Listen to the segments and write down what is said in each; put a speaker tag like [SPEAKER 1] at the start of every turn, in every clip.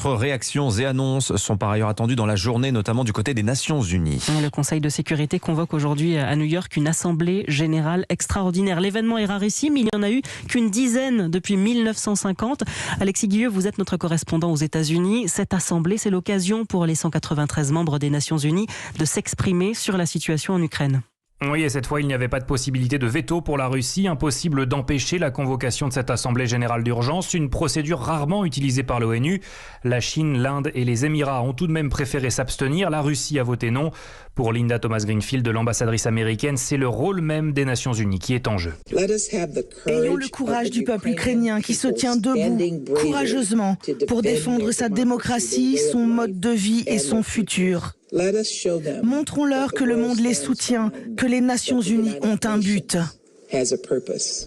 [SPEAKER 1] D'autres réactions et annonces sont par ailleurs attendues dans la journée, notamment du côté des Nations Unies.
[SPEAKER 2] Le Conseil de sécurité convoque aujourd'hui à New York une assemblée générale extraordinaire. L'événement est rarissime, il n'y en a eu qu'une dizaine depuis 1950. Alexis Guilleux, vous êtes notre correspondant aux États-Unis. Cette assemblée, c'est l'occasion pour les 193 membres des Nations Unies de s'exprimer sur la situation en Ukraine.
[SPEAKER 3] Oui, et cette fois, il n'y avait pas de possibilité de veto pour la Russie. Impossible d'empêcher la convocation de cette Assemblée générale d'urgence, une procédure rarement utilisée par l'ONU. La Chine, l'Inde et les Émirats ont tout de même préféré s'abstenir. La Russie a voté non. Pour Linda Thomas-Greenfield, l'ambassadrice américaine, c'est le rôle même des Nations Unies qui est en jeu.
[SPEAKER 4] Ayons le courage du peuple ukrainien qui se tient debout, courageusement, pour défendre sa démocratie, son mode de vie et son futur. Montrons-leur que le monde les soutient, que les Nations Unies ont un but.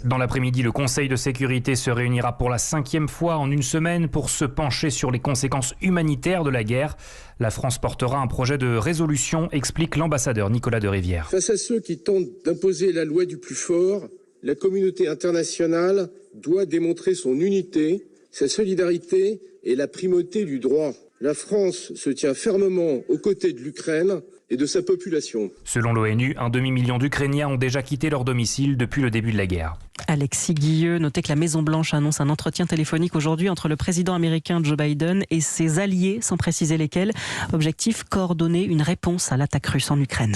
[SPEAKER 3] Dans l'après-midi, le Conseil de sécurité se réunira pour la 5e fois en une semaine pour se pencher sur les conséquences humanitaires de la guerre. La France portera un projet de résolution, explique l'ambassadeur Nicolas de Rivière.
[SPEAKER 5] Face à ceux qui tentent d'imposer la loi du plus fort, la communauté internationale doit démontrer son unité, sa solidarité et la primauté du droit. La France se tient fermement aux côtés de l'Ukraine et de sa population.
[SPEAKER 3] Selon l'ONU, un demi-million d'Ukrainiens ont déjà quitté leur domicile depuis le début de la guerre.
[SPEAKER 2] Alexis Guilleux, notez que la Maison-Blanche annonce un entretien téléphonique aujourd'hui entre le président américain Joe Biden et ses alliés, sans préciser lesquels. Objectif, coordonner une réponse à l'attaque russe en Ukraine.